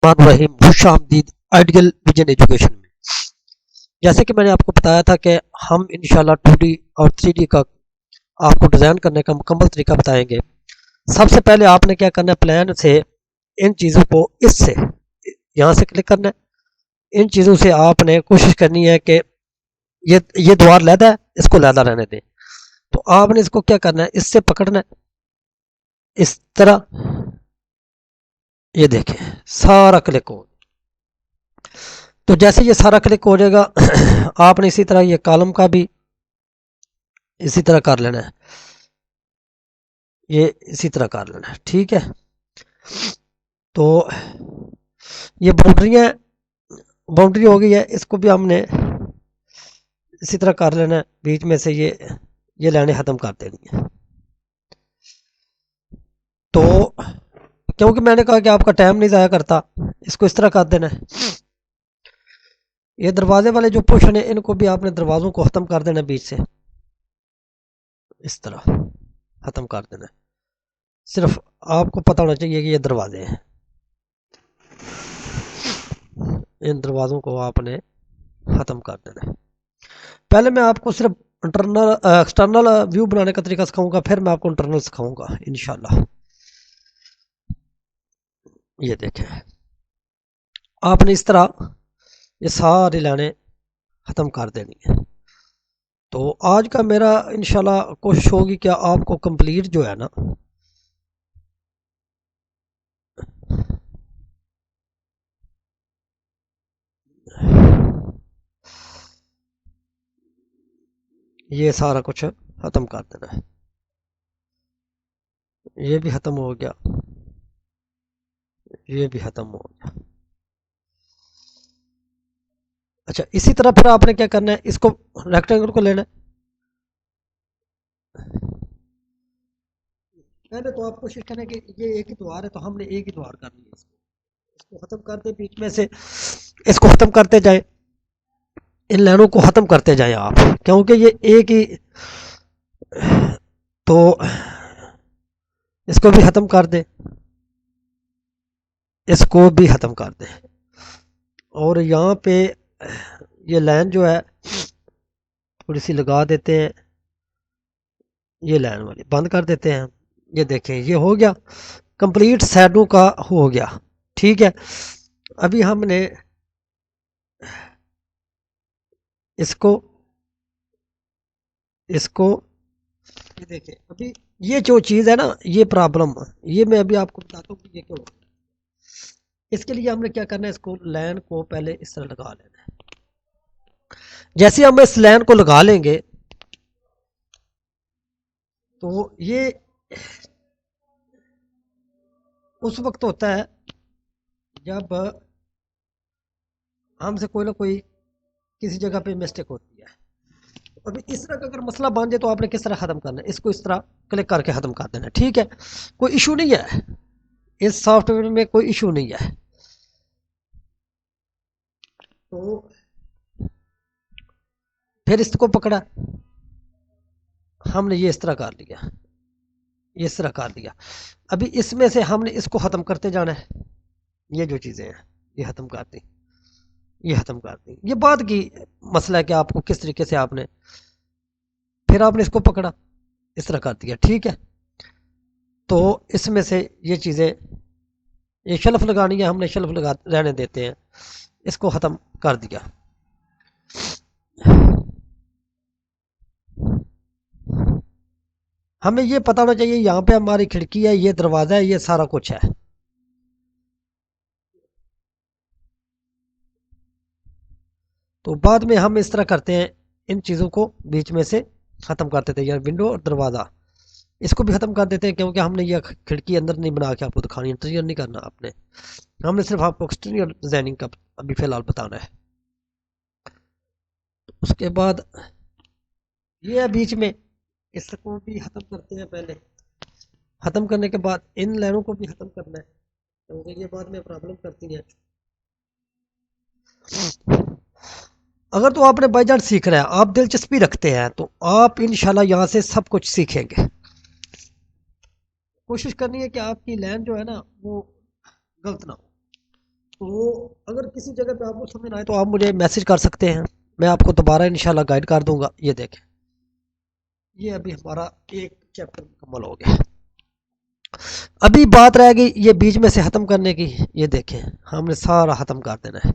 रहीम, खुश आमदीद ideal vision education में। जैसे कि मैंने आपको बताया था कि हम इंशाल्लाह 2D और 3D का आपको डिज़ाइन करने का मुकम्मल तरीका बताएंगे। सबसे पहले आपने क्या करना है, प्लान से इन चीज़ों को इससे यहाँ से क्लिक करना है। इन चीज़ों से आपने कोशिश करनी है कि ये द्वार लैदा है, इसको लैदा रहने दें। तो आपने इसको क्या करना है, इससे पकड़ना है इस तरह। ये देखें सारा क्लिक हो। तो जैसे ये सारा क्लिक हो जाएगा आपने इसी तरह ये कॉलम का भी इसी तरह कर लेना है, ये इसी तरह कर लेना है, ठीक है। तो ये बाउंड्री हो गई है, इसको भी हमने इसी तरह कर लेना है। बीच में से ये लाइनें ख़त्म कर देनी है। तो क्योंकि मैंने कहा कि आपका टाइम नहीं ज़ाया करता, इसको इस तरह कर देना है। ये दरवाजे वाले जो पोर्शन है इनको भी आपने दरवाज़ों को ख़त्म कर देना है, बीच से इस तरह ख़त्म कर देना है। सिर्फ आपको पता होना चाहिए कि ये दरवाजे हैं, इन दरवाज़ों को आपने ख़त्म कर देना है। पहले मैं आपको सिर्फ एक्सटर्नल व्यू बनाने का तरीका सिखाऊंगा, फिर मैं आपको इंटरनल सिखाऊंगा इंशाल्लाह। ये देखें आपने इस तरह ये सारी लाइनें ख़त्म कर देनी है। तो आज का मेरा इंशाल्लाह कोशिश होगी कि आपको कंप्लीट जो है ना, ये सारा कुछ ख़त्म कर देना है। ये भी ख़त्म हो गया, ये भी ख़त्म हो गया। अच्छा, इसी तरह फिर आपने क्या करना है, इसको रेक्टेंगल को लेना है। पहले तो आप कोशिश करें कि ये एक ही द्वार है, तो हमने एक ही द्वार करनी है। इसको खत्म करते बीच में से, इसको खत्म करते जाए, इन लाइनों को खत्म करते जाए आप, क्योंकि ये एक ही। तो इसको भी खत्म कर दे, इसको भी खत्म कर दे। और यहाँ पे ये लाइन जो है थोड़ी सी लगा देते हैं, ये लाइन वाली बंद कर देते हैं। ये देखें ये हो गया कंप्लीट, शैडो का हो गया, ठीक है। अभी हमने इसको इसको ये देखें, अभी ये जो चीज़ है ना, ये प्रॉब्लम, ये मैं अभी आपको बताता हूँ कि ये क्यों। इसके लिए हमने क्या करना है, इसको लाइन को पहले इस तरह लगा लेना है। जैसे हम इस लाइन को लगा लेंगे तो ये उस वक्त होता है जब हमसे कोई ना कोई किसी जगह पे मिस्टेक होती है। अभी इस तरह का अगर मसला बन जाए तो आपने किस तरह ख़त्म करना है, इसको इस तरह क्लिक करके ख़त्म कर देना है, ठीक है। कोई इशू नहीं है, इस सॉफ्टवेयर में कोई इशू नहीं है। तो फिर इसको पकड़ा, हमने ये इस तरह कर लिया, ये इस तरह कर लिया। अभी इसमें से हमने इसको ख़त्म करते जाना है। ये जो चीज़ें हैं ये ख़त्म कर दी, ये ख़त्म कर दी। ये बात की मसला है कि आपको किस तरीके से आपने, फिर आपने इसको पकड़ा इस तरह कर दिया, ठीक है। तो इसमें से ये चीज़ें, ये शेल्फ लगानी है, हमने शेल्फ लगा रहने देते हैं, इसको ख़त्म कर दिया। हमें ये पता होना चाहिए यहाँ पे हमारी खिड़की है, ये दरवाज़ा है, ये सारा कुछ है। तो बाद में हम इस तरह करते हैं, इन चीज़ों को बीच में से ख़त्म कर देते हैं, यार विंडो और दरवाज़ा इसको भी ख़त्म कर देते हैं, क्योंकि हमने ये खिड़की अंदर नहीं बना के आपको दिखानी, इंटीरियर नहीं करना आपने, हमने सिर्फ आपको एक्सटीरियर डिज़ाइनिंग का अभी फ़िलहाल बताना है। उसके बाद ये है बीच में, इसको भी ख़त्म करते हैं। पहले ख़त्म करने के बाद इन लाइनों को भी ख़त्म करना है, क्योंकि ये बाद में प्रॉब्लम करती है। अगर तो आपने बाई चांस सीख रहे हैं, आप दिलचस्पी रखते हैं, तो आप इंशाल्लाह यहाँ से सब कुछ सीखेंगे। कोशिश करनी है कि आपकी लाइन जो है ना वो गलत ना हो। तो अगर किसी जगह पे आपको समझ ना आए तो आप मुझे मैसेज कर सकते हैं, मैं आपको दोबारा इंशाल्लाह गाइड कर दूंगा। ये देखें, ये अभी हमारा एक चैप्टर मुकम्मल हो गया। अभी बात रह गई ये बीच में से ख़त्म करने की। ये देखें, हमने सारा ख़त्म कर देना है,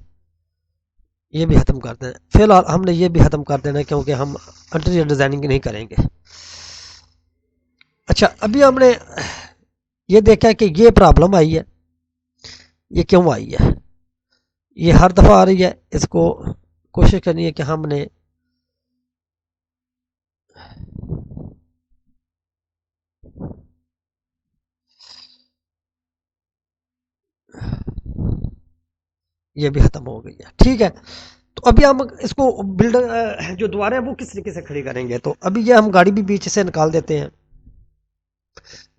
ये भी ख़त्म कर देना है। फिलहाल हमने ये भी ख़त्म कर देना है क्योंकि हम इंटीरियर डिज़ाइनिंग नहीं करेंगे। अच्छा, अभी हमने ये देखा कि ये प्रॉब्लम आई है, ये क्यों आई है, ये हर दफ़ा आ रही है। इसको कोशिश करनी है कि हमने ये भी ख़त्म हो गई है, ठीक है। तो अभी हम इसको बिल्डर जो द्वार है वो किस तरीके से खड़ी करेंगे। तो अभी ये हम गाड़ी भी बीच से निकाल देते हैं,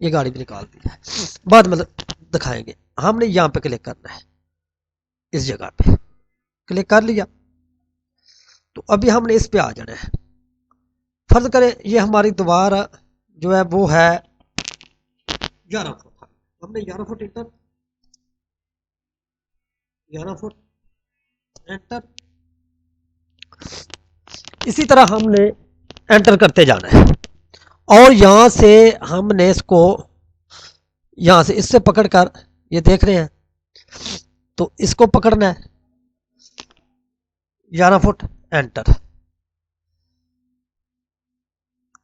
ये गाड़ी भी निकाल दी है, बाद में दिखाएंगे। हमने यहाँ पे क्लिक करना है, इस जगह पे क्लिक कर लिया। तो अभी हमने इस पे आ जाना है। फर्ज करें ये हमारी दीवार जो है वो है 11 फुट, हमने 11 फुट इंटर, 11 फुट एंटर, इसी तरह हमने एंटर करते जाना है। और यहाँ से हमने इसको यहाँ से इससे पकड़कर, ये देख रहे हैं, तो इसको पकड़ना है, 11 फुट एंटर।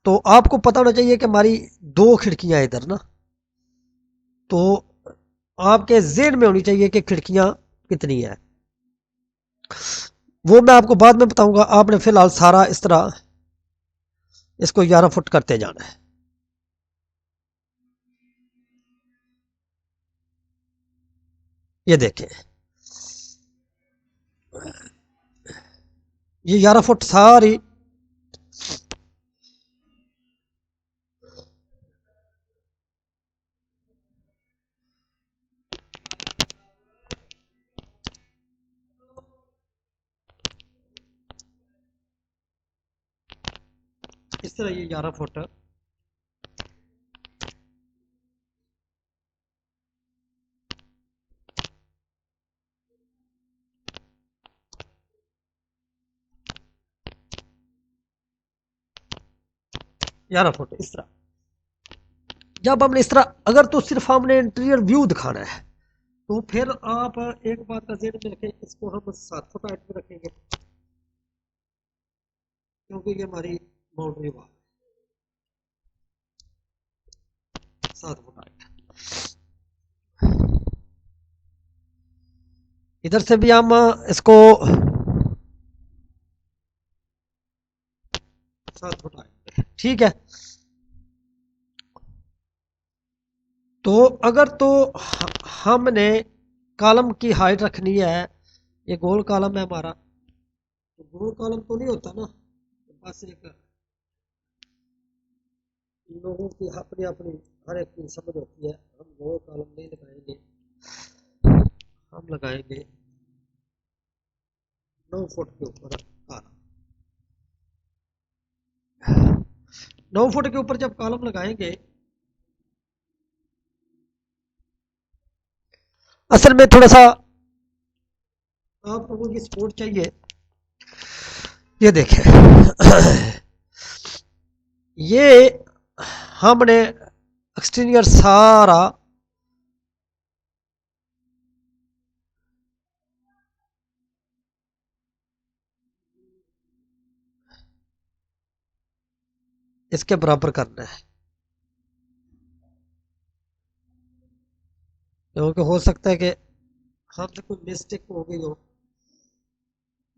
तो आपको पता होना चाहिए कि हमारी 2 खिड़कियां इधर ना, तो आपके ज़हन में होनी चाहिए कि खिड़कियां कितनी है। वो मैं आपको बाद में बताऊंगा। आपने फिलहाल सारा इस तरह इसको 11 फुट करते जाना है। ये देखें, ये 11 फुट सारी इस तरह, ये 11 फुट 11 फुट इस तरह। जब हमने इस तरह, अगर तो सिर्फ हमने इंटीरियर व्यू दिखाना है तो फिर आप एक बात का ज़हन में रखें, इसको हम 7 फुट हाइट में रखेंगे क्योंकि ये हमारी बाउंड्री वाल 7 फुट हाइट। इधर से भी हम इसको 7 फुट हाइट, ठीक है। तो अगर तो हमने कॉलम की हाइट रखनी है, ये गोल कॉलम है हमारा, तो गोल कॉलम तो नहीं होता ना, तो बस एक लोगों की अपनी अपनी हर एक की समझ होती है। हम गोल कॉलम नहीं लगाएंगे, हम लगाएंगे 9 फुट के ऊपर कॉलम। 9 फुट के ऊपर जब कॉलम लगाएंगे, असल में थोड़ा सा आप लोगों की सपोर्ट चाहिए। ये देखें, ये हमने एक्सटीरियर सारा इसके बराबर करना है, क्योंकि हो सकता है कि हमसे कोई मिस्टेक हो गई हो।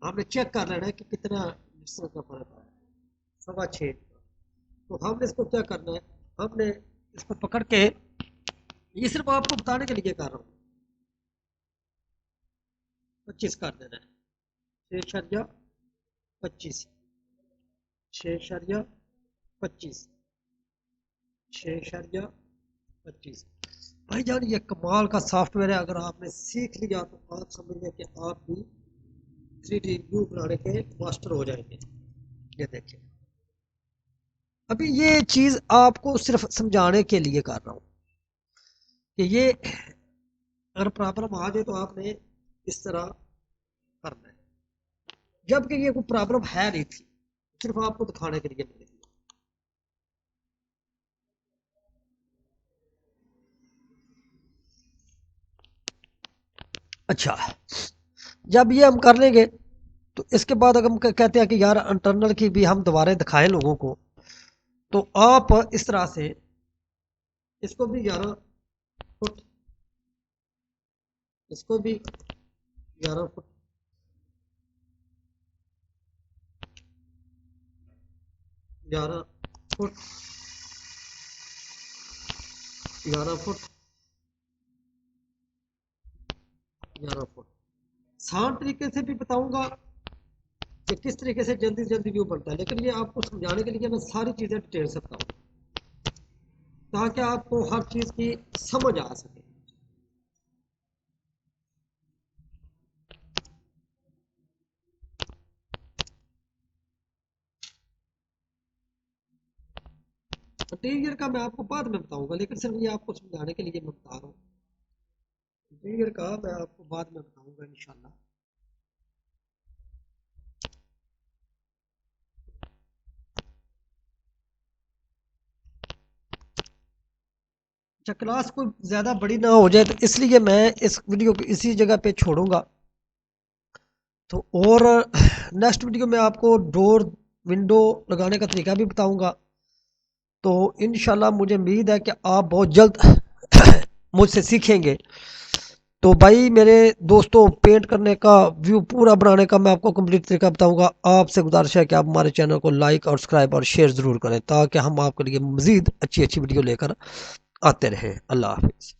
हमने चेक कर लेना है कि कितना डिस्टेंस का फर्क है, 6.25। तो हमने इसको क्या करना है, हमने इसको पकड़ के, ये सिर्फ आपको बताने के लिए कर रहा हूँ, 25 कर देना है, 6.25, 6.25, 6.25। भाई जान, ये कमाल का सॉफ्टवेयर है। अगर आपने सीख लिया तो आप समझिए कि आप भी 3D व्यू बनाने के मास्टर हो जाएंगे। ये देखिए, अभी ये चीज़ आपको सिर्फ समझाने के लिए कर रहा हूँ कि ये अगर प्रॉब्लम आ जाए तो आपने इस तरह करना है, जबकि ये कोई प्रॉब्लम है नहीं थी, सिर्फ आपको दिखाने के लिए मैंने किया। अच्छा, जब ये हम कर लेंगे तो इसके बाद अगर हम कहते हैं कि यार इंटरनल की भी हम दोबारा दिखाएं लोगों को, तो आप इस तरह से इसको भी 11 फुट, इसको भी 11 फुट, 11 फुट, 11 फुट, 11 फुट आसान तरीके से भी बताऊंगा कि किस तरीके से जल्दी से जल्दी व्यू बनता है, लेकिन ये आपको समझाने के लिए मैं सारी चीज़ें डिटेल से बताऊंगा ताकि आपको हर चीज़ की समझ आ सके। इंटीरियर का मैं आपको बाद में बताऊंगा, लेकिन सिर्फ ये आपको समझाने के लिए मैं बता रहा हूँ। इंटीरियर का मैं आपको बाद में बताऊंगा इंशाल्लाह। अच्छा, क्लास कोई ज़्यादा बड़ी ना हो जाए तो इसलिए मैं इस वीडियो को इसी जगह पे छोड़ूंगा। तो और नेक्स्ट वीडियो में आपको डोर विंडो लगाने का तरीका भी बताऊंगा। तो इंशाल्लाह मुझे उम्मीद है कि आप बहुत जल्द मुझसे सीखेंगे। तो भाई मेरे दोस्तों, पेंट करने का व्यू पूरा बनाने का मैं आपको कंप्लीट तरीका बताऊंगा। आपसे गुजारिश है कि आप हमारे चैनल को लाइक और सब्सक्राइब और शेयर ज़रूर करें ताकि हम आपके लिए मज़ीद अच्छी अच्छी वीडियो लेकर आते रहें। अल्लाह हाफिज़।